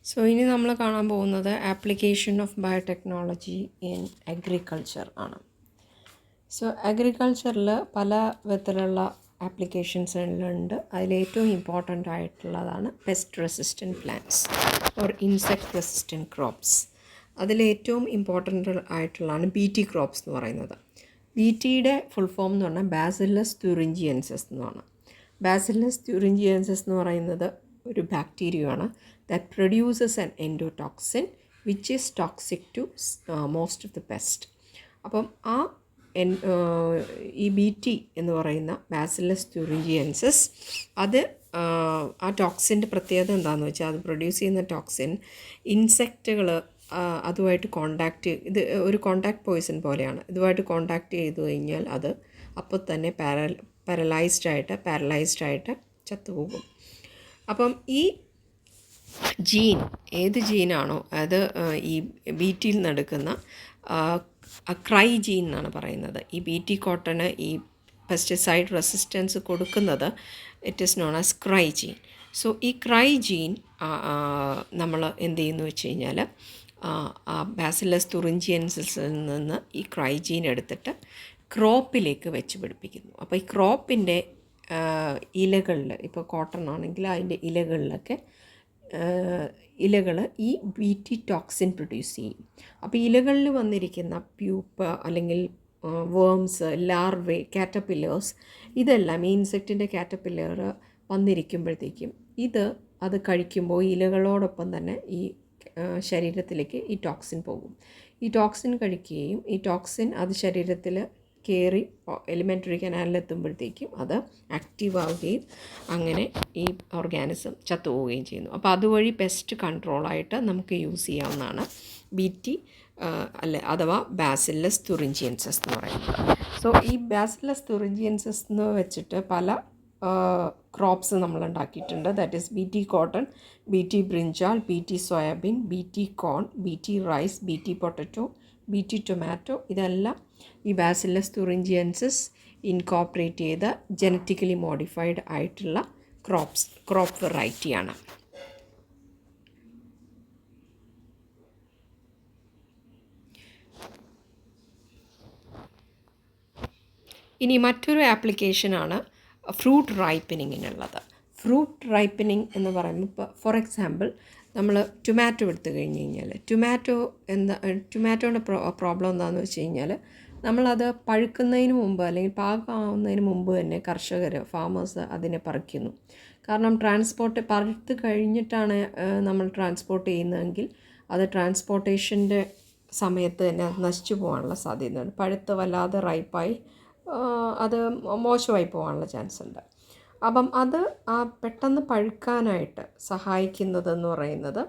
So ഇനി നമ്മൾ കാണാൻ പോകുന്നത് application of biotechnology in agriculture ആണ്. സോ അഗ്രികൾച്ചറിൽ പല വിധത്തിലുള്ള ആപ്ലിക്കേഷൻസുകളുണ്ട്. അതിലേറ്റവും ഇമ്പോർട്ടൻ്റ് ആയിട്ടുള്ളതാണ് pest resistant plants or insect resistant crops. അതിലേറ്റവും ഇമ്പോർട്ടൻ്റ് ആയിട്ടുള്ളതാണ് BT ക്രോപ്സ് എന്ന് പറയുന്നത്. BTയുടെ ഫുൾ ഫോം എന്ന് പറഞ്ഞാൽ ബാസിലസ് തുറിഞ്ചിയൻസിസ് എന്നാണ്. ബാസിലസ് തുറിഞ്ചിയൻസിസ് എന്ന് പറയുന്നത് ഒരു ബാക്ടീരിയയാണ് that produces an endotoxin which is toxic to most of the pest. അപ്പം ഈ BT എന്ന് പറയുന്ന ബാസിലസ് തുറിഞ്ചിയൻസിസ് അത് ആ ടോക്സിൻ്റെ പ്രത്യേകത എന്താണെന്ന് വെച്ചാൽ അത് പ്രൊഡ്യൂസ് ചെയ്യുന്ന ടോക്സിൻ ഇൻസെക്റ്റുകൾ അതുമായിട്ട് ഇത് ഒരു കോണ്ടാക്ട് പോയിസൺ പോലെയാണ്. ഇതുമായിട്ട് കോണ്ടാക്ട് ചെയ്തു കഴിഞ്ഞാൽ അത് അപ്പോൾ തന്നെ പാരലൈസ്ഡ് ആയിട്ട് ചത്തുപോകും. അപ്പം ഈ ജീൻ ഏത് ജീനാണോ അത് ഈ BTയിൽ നിന്നെടുക്കുന്ന ക്രൈ ജീൻ എന്നാണ് പറയുന്നത്. ഈ BT കോട്ടന് ഈ പെസ്റ്റിസൈഡ് റെസിസ്റ്റൻസ് കൊടുക്കുന്നത് it is known as cry gene. So ഈ ക്രൈ ജീൻ നമ്മൾ എന്ത് ചെയ്യുന്നു വെച്ച് കഴിഞ്ഞാൽ ബാസിലസ് തുറിഞ്ചിയൻസിൽ നിന്ന് ഈ ക്രൈ ജീൻ എടുത്തിട്ട് ക്രോപ്പിലേക്ക് വെച്ച് പിടിപ്പിക്കുന്നു. അപ്പോൾ ഈ ക്രോപ്പിൻ്റെ ഇലകളിൽ, ഇപ്പോൾ കോട്ടൺ ആണെങ്കിൽ അതിൻ്റെ ഇലകൾ ഈ BT ടോക്സിൻ പ്രൊഡ്യൂസ് ചെയ്യും. അപ്പോൾ ഇലകളിൽ വന്നിരിക്കുന്ന പ്യൂപ്പ അല്ലെങ്കിൽ വേംസ്, ലാർവേ, കാറ്റർപില്ലേഴ്സ് ഇതെല്ലാം ഈ ഇൻസെക്റ്റിൻ്റെ കാറ്റർപില്ലർ വന്നിരിക്കുമ്പോഴത്തേക്കും അത് കഴിക്കുമ്പോൾ ഇലകളോടൊപ്പം തന്നെ ഈ ശരീരത്തിലേക്ക് ഈ ടോക്സിൻ പോകും. ഈ ടോക്സിൻ കഴിക്കുകയും ഈ ടോക്സിൻ അത് ശരീരത്തിൽ കയറി എലിമെൻ്ററി കനാലിലെത്തുമ്പോഴത്തേക്കും അത് ആക്റ്റീവ് ആവുകയും അങ്ങനെ ഈ ഓർഗാനിസം ചത്തുപോവുകയും ചെയ്യുന്നു. അപ്പോൾ അതുവഴി പെസ്റ്റ് കൺട്രോളായിട്ട് നമുക്ക് യൂസ് ചെയ്യാവുന്നതാണ് BT അഥവാ ബാസിലസ് തുറിഞ്ചിയൻസിസ് എന്ന് പറയുന്നത്. സോ ഈ ബാസിലസ് തുറിഞ്ചിയൻസിസ് എന്ന് വെച്ചിട്ട് പല ക്രോപ്സ് നമ്മൾ ഉണ്ടാക്കിയിട്ടുണ്ട്. That is BT cotton, BT brinjal, BT soybean, BT corn, BT rice, BT potato, BT tomato. ഇതെല്ലാം ഈ ബാസിലസ് തുറിഞ്ചിയൻസിസ് ഇൻകോർപ്പറേറ്റ് ചെയ്ത ജനറ്റിക്കലി മോഡിഫൈഡ് ആയിട്ടുള്ള ക്രോപ്പ് വെറൈറ്റിയാണ്. ഇനി മറ്റൊരു ആപ്ലിക്കേഷനാണ് ഫ്രൂട്ട് റൈപ്പനിങ്ങിനുള്ളത്. ഫ്രൂട്ട് റൈപ്പനിങ് എന്ന് പറയുമ്പോൾ ഇപ്പോൾ ഫോർ എക്സാമ്പിൾ നമ്മൾ ടൊമാറ്റോ എടുത്തു കഴിഞ്ഞ് കഴിഞ്ഞാൽ ടൊമാറ്റോയുടെ പ്രോബ്ലം എന്താണെന്ന് വെച്ച് കഴിഞ്ഞാൽ നമ്മളത് പഴുക്കുന്നതിന് മുമ്പ് അല്ലെങ്കിൽ പാകമാവുന്നതിന് മുമ്പ് തന്നെ ഫാമേഴ്സ് അതിനെ പറിക്കുന്നു. കാരണം പഴുത്ത് കഴിഞ്ഞിട്ടാണ് നമ്മൾ ട്രാൻസ്പോർട്ട് ചെയ്യുന്നതെങ്കിൽ അത് ട്രാൻസ്പോർട്ടേഷൻ്റെ സമയത്ത് തന്നെ അത് നശിച്ചു പോകാനുള്ള സാധ്യതയുണ്ട്. പഴുത്ത് വല്ലാതെ റൈപ്പായി അത് മോശമായി പോകാനുള്ള ചാൻസ് ഉണ്ട്. അപ്പം അത് പെട്ടെന്ന് പഴുക്കാനായിട്ട് സഹായിക്കുന്നതെന്ന് പറയുന്നത്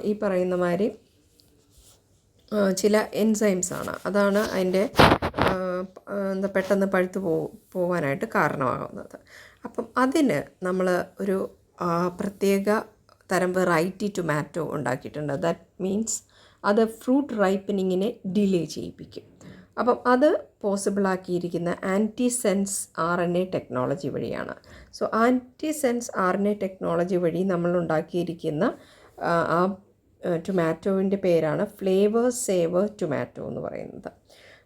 ഈ പറയുന്ന മാതിരി ചില എൻസൈംസാണ്. അതാണ് അതിൻ്റെ പെട്ടെന്ന് പഴുത്ത് പോകാനായിട്ട് കാരണമാകുന്നത്. അപ്പം അതിന് നമ്മൾ ഒരു പ്രത്യേക തരം വെറൈറ്റി ടൊമാറ്റോ ഉണ്ടാക്കിയിട്ടുണ്ട്. ദാറ്റ് മീൻസ് അത് ഫ്രൂട്ട് റൈപ്പനിങ്ങിനെ ഡിലേ ചെയ്യിപ്പിക്കും. അപ്പം അത് പോസിബിളാക്കിയിരിക്കുന്ന ആൻറ്റിസെൻസ് RNA ടെക്നോളജി വഴിയാണ്. സോ ആൻറ്റിസെൻസ് RNA ടെക്നോളജി വഴി നമ്മൾ ഉണ്ടാക്കിയിരിക്കുന്ന ആ ടൊമാറ്റോവിൻ്റെ പേരാണ് ഫ്ലേവർ സേവർ ടൊമാറ്റോ എന്ന് പറയുന്നത്.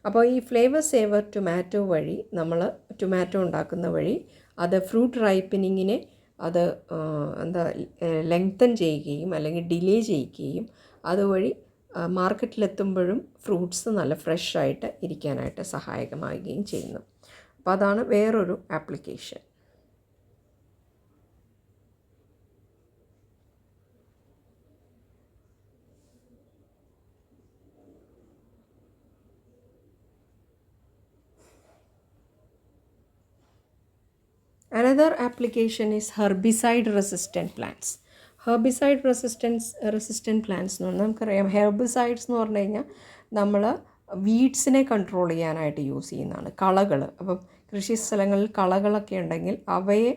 അപ്പോൾ ഈ ഫ്ലേവർ സേവർ ടൊമാറ്റോ വഴി നമ്മൾ ടൊമാറ്റോ ഉണ്ടാക്കുന്ന വഴി അത് ഫ്രൂട്ട് റൈപ്പനിങ്ങിനെ അത് ലെങ്തൻ ചെയ്യുകയും അല്ലെങ്കിൽ ഡിലേ ചെയ്യിക്കുകയും അതുവഴി മാർക്കറ്റിലെത്തുമ്പോഴും ഫ്രൂട്ട്സ് നല്ല ഫ്രഷായിട്ട് ഇരിക്കാനായിട്ട് സഹായകമാവുകയും ചെയ്യുന്നു. അപ്പോൾ അതാണ് വേറൊരു application. Another application is herbicide resistant plants. Herbicide resistant plants എന്ന് പറഞ്ഞാൽ നമുക്കറിയാം ഹെർബിസൈഡ്സ് എന്ന് പറഞ്ഞു കഴിഞ്ഞാൽ നമ്മൾ വീഡ്സിനെ കൺട്രോൾ ചെയ്യാനായിട്ട് യൂസ് ചെയ്യുന്നതാണ്. കളകൾ, അപ്പം കൃഷി സ്ഥലങ്ങളിൽ കളകളൊക്കെ ഉണ്ടെങ്കിൽ അവയെ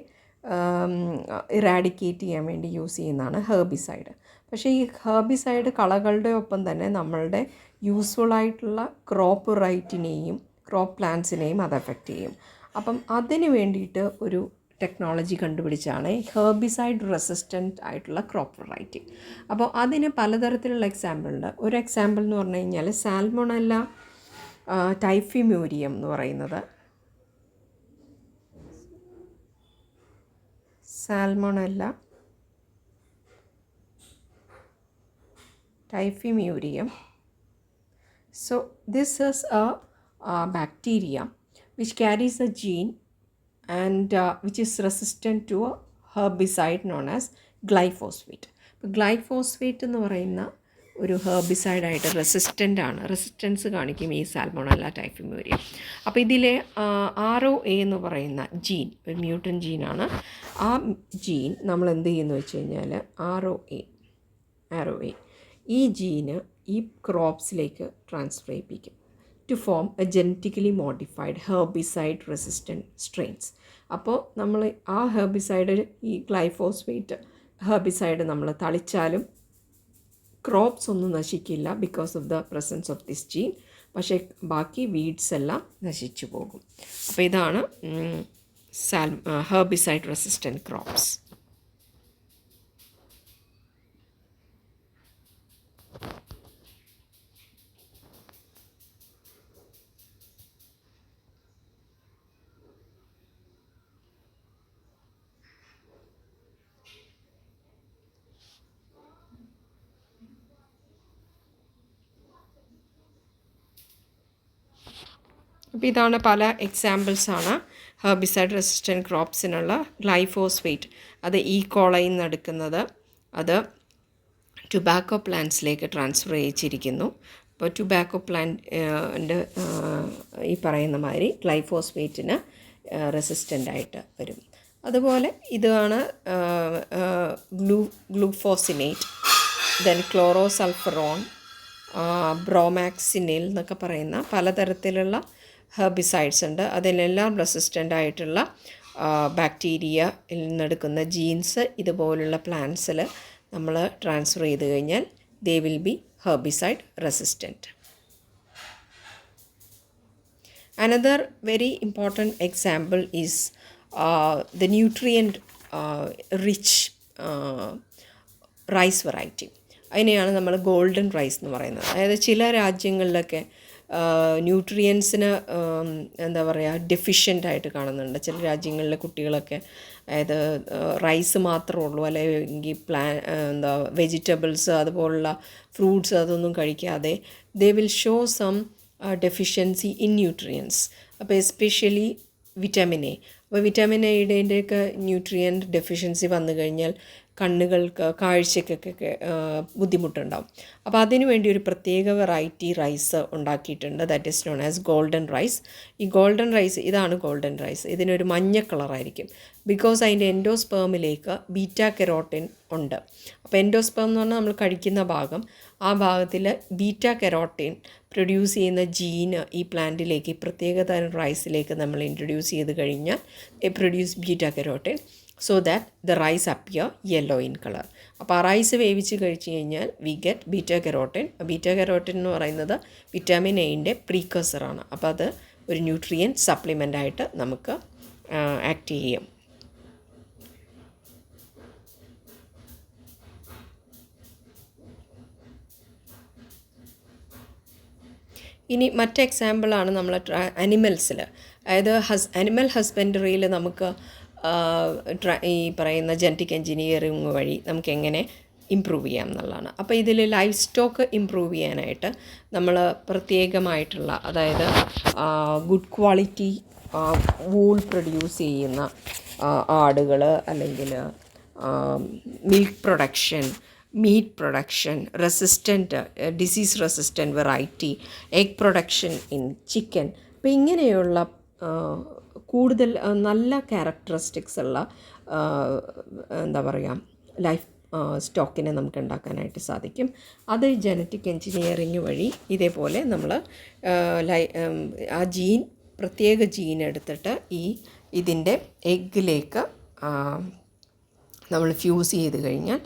ഇറാഡിക്കേറ്റ് ചെയ്യാൻ വേണ്ടി യൂസ് ചെയ്യുന്നതാണ് ഹെർബിസൈഡ്. പക്ഷേ ഈ ഹെർബിസൈഡ് കളകളുടെ ഒപ്പം തന്നെ നമ്മളുടെ യൂസ്ഫുള്ളായിട്ടുള്ള ക്രോപ്പ് പ്ലാന്റ്സിനെയും അത് എഫക്റ്റ് ചെയ്യും. അപ്പം അതിന് വേണ്ടിയിട്ട് ഒരു ടെക്നോളജി കണ്ടുപിടിച്ചാണ് ഹെർബിസൈഡ് റെസിസ്റ്റൻ്റ് ആയിട്ടുള്ള ക്രോപ്പ് വെറൈറ്റി. അപ്പോൾ അതിന് പലതരത്തിലുള്ള എക്സാമ്പിൾ ഉണ്ട്. ഒരു എക്സാമ്പിൾ എന്ന് പറഞ്ഞു കഴിഞ്ഞാൽ സാൽമോണല്ല ടൈഫിമ്യൂരിയം എന്ന് പറയുന്നത്. Salmonella ടൈഫിമ്യൂരിയം. So this is a bacteria which carries a gene and which is resistant to a herbicide known as glyphosate. ഇപ്പോൾ ഗ്ലൈഫോസ്ഫേറ്റ് എന്ന് പറയുന്ന ഒരു ഹെർബിസൈഡായിട്ട് റെസിസ്റ്റൻസ് കാണിക്കും ഈ സാൽമോണല്ല ടൈഫിമ്യൂരിയം. അപ്പോൾ ഇതിലെ ROA എന്ന് പറയുന്ന ജീൻ ഒരു മ്യൂട്ടൻ ജീനാണ്. ആ ജീൻ നമ്മൾ എന്ത് ചെയ്യുന്നു വെച്ച് കഴിഞ്ഞാൽ ROA ഈ ജീന് ഈ ക്രോപ്സിലേക്ക് ട്രാൻസ്ഫർ ചെയ്യിപ്പിക്കും to form a genetically modified herbicide resistant strains. അപ്പോൾ നമ്മൾ ആ ഹെർബിസൈഡ് ഈ ഗ്ലൈഫോസ്ഫേറ്റ് ഹെർബിസൈഡ് നമ്മൾ തളിച്ചാലും ക്രോപ്സ് ഒന്നും നശിക്കില്ല because of the presence of this gene. പക്ഷേ ബാക്കി വീഡ്സ് എല്ലാം നശിച്ചു പോകും. അപ്പോൾ ഇതാണ് ഹെർബിസൈഡ് റെസിസ്റ്റൻറ്റ് ക്രോപ്സ്. അപ്പോൾ ഇതാണ് പല എക്സാമ്പിൾസാണ് ഹെർബിസൈഡ് റെസിസ്റ്റൻറ്റ് ക്രോപ്സിനുള്ള. ഗ്ലൈഫോസ്ഫേറ്റ് അത് കോളയിൽ നിന്ന് എടുക്കുന്നത് അത് ടുബാക്കോ പ്ലാന്റ്സിലേക്ക് ട്രാൻസ്ഫർ ചെയ്യിച്ചിരിക്കുന്നു. അപ്പോൾ ടുബാക്കോ പ്ലാന്റ് ഈ പറയുന്ന മാതിരി ഗ്ലൈഫോസ്ഫേറ്റിന് റെസിസ്റ്റൻ്റായിട്ട് വരും. അതുപോലെ ഇതാണ് ഗ്ലൂഫോസിനേറ്റ്, ദെൻ ക്ലോറോസൾഫറോൺ, ബ്രോമാക്സിനിൽ എന്നൊക്കെ പറയുന്ന പലതരത്തിലുള്ള ഹെർബിസൈഡ്സ് ഉണ്ട്. അതിനെല്ലാം റെസിസ്റ്റൻ്റ് ആയിട്ടുള്ള ബാക്ടീരിയയിൽ നിന്നെടുക്കുന്ന ജീൻസ് ഇതുപോലുള്ള പ്ലാന്റ്സിൽ നമ്മൾ ട്രാൻസ്ഫർ ചെയ്ത് കഴിഞ്ഞാൽ they will be herbicide resistant. Another very important example is the nutrient rich rice variety. അതിനെയാണ് നമ്മൾ ഗോൾഡൻ റൈസ് എന്ന് പറയുന്നത്. അതായത് ചില രാജ്യങ്ങളിലൊക്കെ ന്യൂട്രിയൻസിന് എന്താ പറയുക ഡെഫിഷ്യൻ്റായിട്ട് കാണുന്നുണ്ട്. ചില രാജ്യങ്ങളിലെ കുട്ടികളൊക്കെ അതായത് റൈസ് മാത്രമേ ഉള്ളൂ, അല്ലെങ്കിൽ എന്താ വെജിറ്റബിൾസ് അതുപോലുള്ള ഫ്രൂട്ട്സ് അതൊന്നും കഴിക്കാതെ they will show some deficiency in nutrients. അപ്പോൾ എസ്പെഷ്യലി വിറ്റാമിൻ എ. അപ്പോൾ വിറ്റാമിൻ എയുടെയൊക്കെ ന്യൂട്രിയൻറ്റ് ഡെഫിഷ്യൻസി വന്നു കഴിഞ്ഞാൽ കണ്ണുകൾക്ക് കാഴ്ചയ്ക്കൊക്കെ ബുദ്ധിമുട്ടുണ്ടാവും. അപ്പോൾ അതിനു വേണ്ടി ഒരു പ്രത്യേക വെറൈറ്റി റൈസ് ഉണ്ടാക്കിയിട്ടുണ്ട്. That is known as golden rice. ഈ ഗോൾഡൻ റൈസ് ഇതാണ് ഗോൾഡൻ റൈസ്. ഇതിനൊരു മഞ്ഞ കളറായിരിക്കും ബിക്കോസ് അതിൻ്റെ എൻഡോസ്പേമിലേക്ക് ബീറ്റാ കെരോട്ടിൻ ഉണ്ട്. അപ്പോൾ എൻഡോസ്പേം എന്ന് പറഞ്ഞാൽ നമ്മൾ കഴിക്കുന്ന ഭാഗം, ആ ഭാഗത്തിൽ ബീറ്റാ കെരോട്ടിൻ പ്രൊഡ്യൂസ് ചെയ്യുന്ന ജീന് ഈ പ്ലാന്റിലേക്ക് പ്രത്യേക തരം റൈസിലേക്ക് നമ്മൾ ഇൻട്രൊഡ്യൂസ് ചെയ്ത് കഴിഞ്ഞാൽ produce beta carotene so that the rice appear yellow in color. അപ്പോൾ ആ റൈസ് വേവിച്ച് കഴിച്ച് കഴിഞ്ഞാൽ we get beta carotene. Beta carotene എന്ന് പറയുന്നത് വിറ്റാമിൻ എയുടെ പ്രീകഴ്സറാണ്. അപ്പോൾ അത് ഒരു ന്യൂട്രിയൻ സപ്ലിമെൻ്റായിട്ട് നമുക്ക് ആക്ട് ചെയ്യും. ഇനി മറ്റ് എക്സാമ്പിളാണ് നമ്മൾ അനിമൽസിൽ, അതായത് അനിമൽ ഹസ്ബൻഡറിയിൽ നമുക്ക് ഈ പറയുന്ന ജനറ്റിക് എൻജിനീയറിങ് വഴി നമുക്ക് എങ്ങനെ ഇമ്പ്രൂവ് ചെയ്യാം എന്നുള്ളതാണ്. അപ്പോൾ ഇതിൽ ലൈഫ് സ്റ്റോക്ക് ഇമ്പ്രൂവ് ചെയ്യാനായിട്ട് നമ്മൾ പ്രത്യേകമായിട്ടുള്ള, അതായത് ഗുഡ് ക്വാളിറ്റി വൂൾ പ്രൊഡ്യൂസ് ചെയ്യുന്ന ആടുകൾ, അല്ലെങ്കിൽ milk production, meat production, disease resistant variety, egg production in chicken. അപ്പോൾ ഇങ്ങനെയുള്ള കൂടുതൽ നല്ല ക്യാരക്ടറിസ്റ്റിക്സ് ഉള്ള എന്താ പറയുക ലൈഫ് സ്റ്റോക്കിനെ നമുക്ക് ഉണ്ടാക്കാനായിട്ട് സാധിക്കും. അത് ജനറ്റിക് എൻജിനീയറിങ് വഴി ഇതേപോലെ നമ്മൾ ആ ജീൻ, പ്രത്യേക ജീൻ എടുത്തിട്ട് ഇതിൻ്റെ എഗ്ഗിലേക്ക് നമ്മൾ ഫ്യൂസ് ചെയ്ത് കഴിഞ്ഞാൽ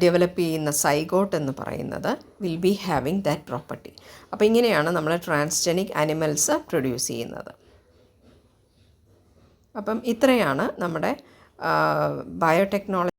ഡെവലപ്പ് ചെയ്യുന്ന സൈഗോട്ട് എന്ന് പറയുന്നത് will be having that property. അപ്പോൾ ഇങ്ങനെയാണ് നമ്മൾ ട്രാൻസ്ജനിക് അനിമൽസ് പ്രൊഡ്യൂസ് ചെയ്യുന്നത്. അപ്പം ഇത്രയാണ് നമ്മുടെ ബയോടെക്നോളജി